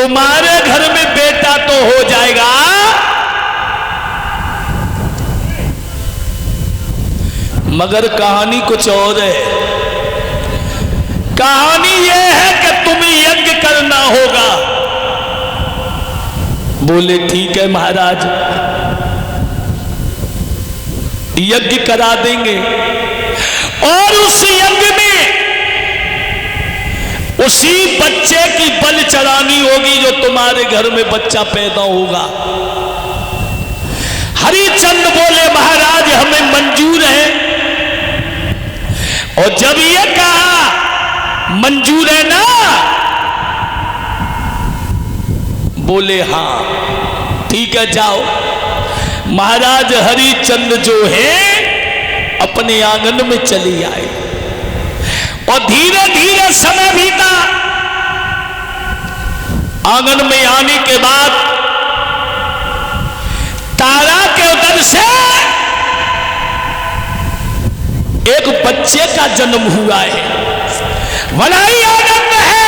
तुम्हारे घर में बेटा तो हो जाएगा, मगर कहानी कुछ और है। कहानी यह है कि तुम्हें यज्ञ करना होगा। बोले ठीक है महाराज, यज्ञ करा देंगे। और उस यज्ञ में उसी बच्चे की बलि चढ़ानी होगी जो तुम्हारे घर में बच्चा पैदा होगा। हरिचंद बोले महाराज हमें मंजूर है। और जब ये कहा मंजूर है ना, बोले हाँ ठीक है जाओ। महाराज हरिचंद जो है अपने आंगन में चली आए और धीरे धीरे समय बीता। आंगन में आने के बाद तारा के उदर से एक बच्चे का जन्म हुआ है। बड़ा ही आनंद है।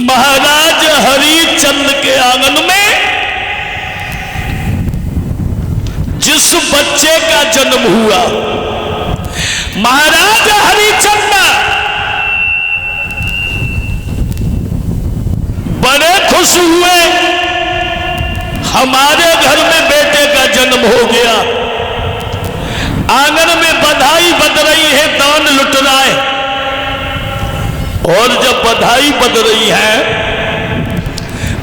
महाराज हरिचंद के आंगन में जिस बच्चे का जन्म हुआ, महाराज हरिचंद बड़े खुश हुए। हमारे घर में बेटे का जन्म हो गया। आंगन में बधाई बज रही है, दान लुट रहा है। और जब बधाई बज रही है,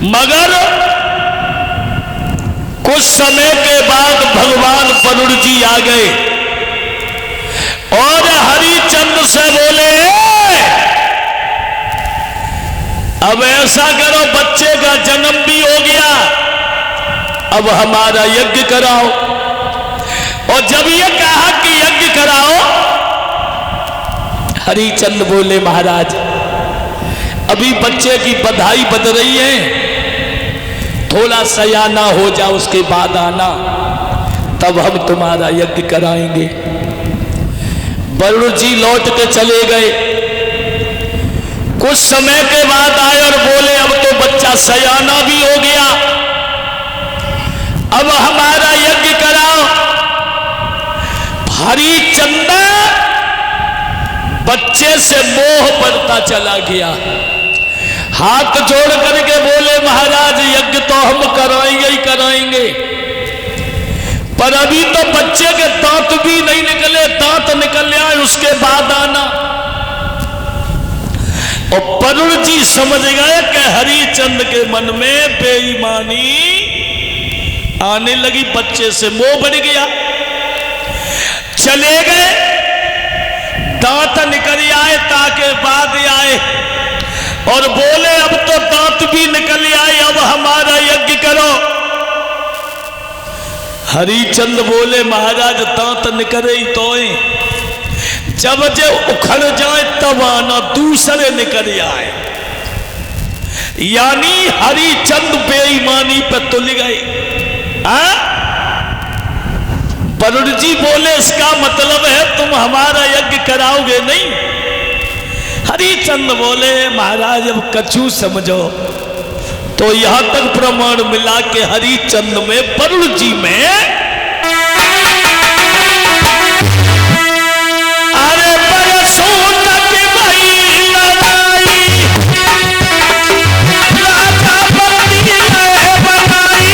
मगर कुछ समय के बाद भगवान वरुण जी आ गए और हरिचंद से बोले अब ऐसा करो, बच्चे का जन्म भी हो गया, अब हमारा यज्ञ कराओ। और जब ये कहा कि यज्ञ कराओ, हरिचंद बोले महाराज अभी बच्चे की बधाई बज रही है, थोड़ा सयाना हो जाओ उसके बाद आना, तब हम तुम्हारा यज्ञ कराएंगे। वरुण जी लौट के चले गए। कुछ समय के बाद आए और बोले अब तो बच्चा सयाना भी हो गया, अब हमारा यज्ञ कराओ। हरिचंद बच्चे से मोह बढ़ता चला गया। हाथ जोड़ करके बोले महाराज यज्ञ तो हम कराएंगे ही कराएंगे, पर अभी तो बच्चे के दांत भी नहीं निकले, दांत निकल आए उसके बाद आना। और वरुण जी समझ गए कि हरिचंद के मन में बेईमानी आने लगी, बच्चे से मोह बढ़ गया। चले गए, दांत निकल आए, ताके बाद आए और बोले अब तो दांत भी निकल आए, अब हमारा यज्ञ करो। हरिचंद बोले महाराज दांत निकले ही तो जब जे उखड़ जाए तब आना, दूसरे निकल आए। यानी हरिचंद बेईमानी पे तुल गए। वरुण जी बोले इसका मतलब है तुम हमारा यज्ञ कराओगे नहीं। हरिचंद बोले महाराज अब कछु समझो, तो यहां तक प्रमाण मिला कि हरिचंद में वरुण जी में अरे बरसों तक भाई लड़ाई राजा बंदी है बनाई।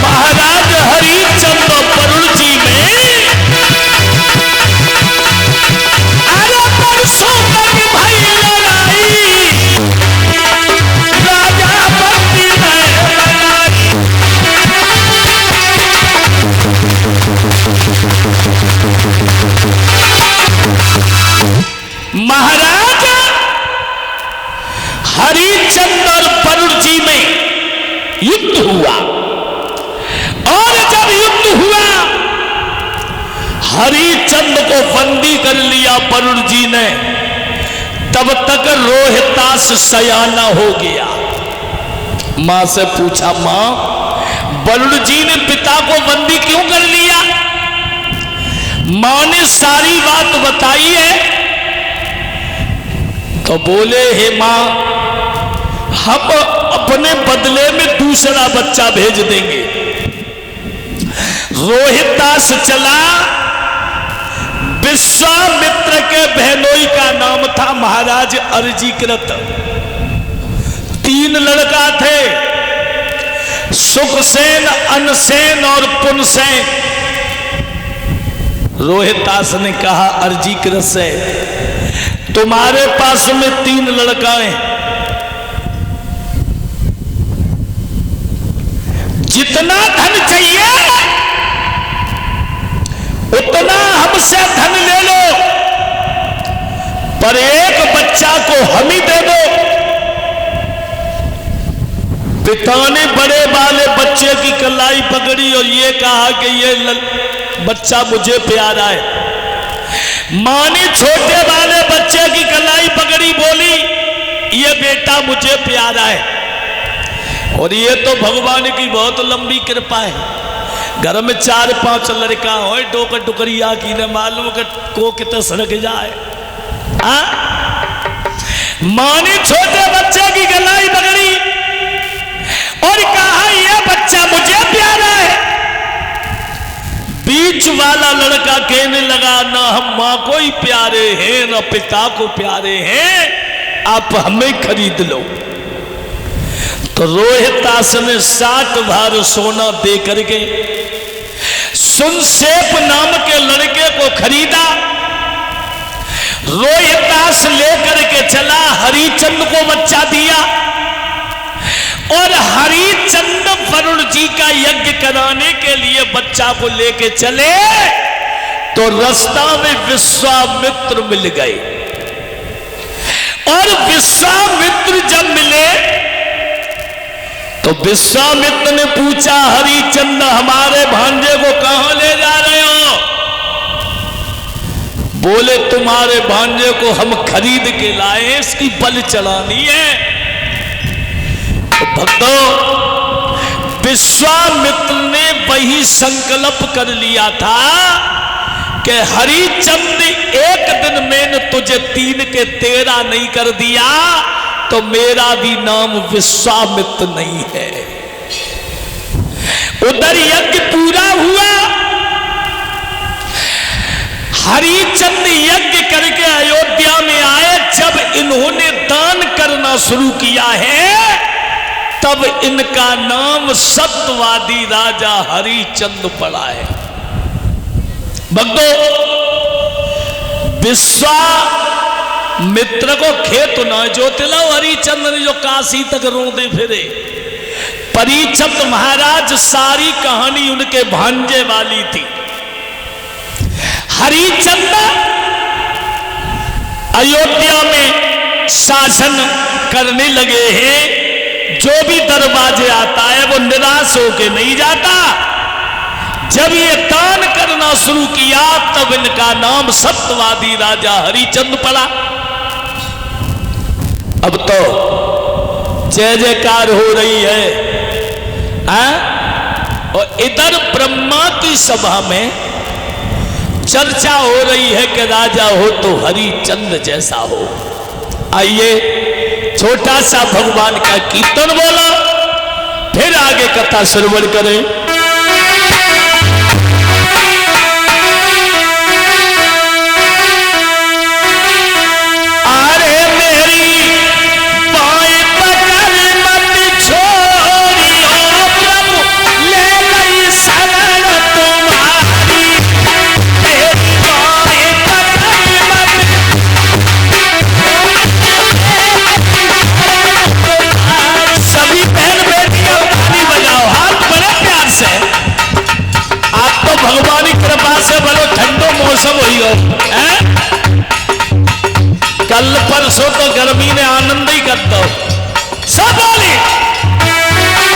महाराज हरिचंद वरुण जी में अरे परसों तक भाई लड़ाई राजा बंदी है बनाई। महाराज हरिचंद और वरुण जी में युद्ध हुआ और जब युद्ध हुआ हरिचंद को बंदी कर लिया वरुण जी ने, तब तक रोहितास सयाना हो गया। मां से पूछा, मां वरुण जी ने पिता को बंदी क्यों कर लिया? मां ने सारी बात बताई है। तो बोले, हे मां हम अपने बदले में दूसरा बच्चा भेज देंगे। रोहितास चला, विश्वामित्र के बहनोई का नाम था महाराज अर्जीकृत। 3 लड़का थे, सुखसेन, अनसेन और पुनसेन। रोहितास ने कहा अर्जीकृत से, तुम्हारे पास में 3 लड़का हैं, जितना धन चाहिए उतना हमसे धन ले लो, पर एक बच्चा को हम ही दे दो। पिता ने बड़े वाले बच्चे की कलाई पकड़ी और ये कहा कि ये बच्चा मुझे प्यारा है। मां ने छोटे वाले बच्चे की कलाई पकड़ी, बोली ये बेटा मुझे प्यारा है। और ये तो भगवान की बहुत लंबी कृपा है। घर में 4-5 लड़का हो, डोकर टुकरिया की ने मालूम को कितने सड़क जाए। मां ने छोटे बच्चे की गलाई पकड़ी और कहा यह बच्चा मुझे प्यारा है। बीच वाला लड़का कहने लगा, ना हम मां को ही प्यारे हैं ना पिता को प्यारे हैं, आप हमें खरीद लो। तो रोहितास ने 7 भार सोना दे करके सुनसेप नाम के लड़के को खरीदा। रोहितास लेकर के चला, हरिचंद को बच्चा दिया और हरिचंद वरुण जी का यज्ञ कराने के लिए बच्चा को लेके चले तो रास्ता में विश्वामित्र मिल गए। और विश्वामित्र जब मिले तो विश्वामित्र ने पूछा, हरिचंद हमारे भांजे को कहां ले जा रहे हो? बोले तुम्हारे भांजे को हम खरीद के लाए, इसकी बलि चढ़ानी है। तो भक्तों, विश्वामित्र ने वही संकल्प कर लिया था कि हरिचंद एक दिन मैंने तुझे 3 के 13 नहीं कर दिया तो मेरा भी नाम विश्वामित्र नहीं है। उधर यज्ञ पूरा हुआ, हरिचंद यज्ञ करके अयोध्या में आए। जब इन्होंने दान करना शुरू किया है तब इनका नाम सत्यवादी राजा हरिचंद पड़ा है। भक्तों, विश्वामित्र को खेत न जोतिला, हरिचंद ने जो काशी तक रोंदे फिरे। परीक्षित महाराज सारी कहानी उनके भांजे वाली थी। हरिचंद अयोध्या में शासन करने लगे हैं जो भी दरवाजे आता है वो निराश होके नहीं जाता। जब ये दान करना शुरू किया तब इनका नाम सत्यवादी राजा हरिचंद पड़ा। अब तो जय जयकार हो रही है और इधर ब्रह्मा की सभा में चर्चा हो रही है कि राजा हो तो हरिचंद जैसा हो। आइए छोटा सा भगवान का कीर्तन बोला, फिर आगे कथा श्रवण करें। मौसम हुई हो कल परसों तो गर्मी ने आनंद ही करता हो। सब बोली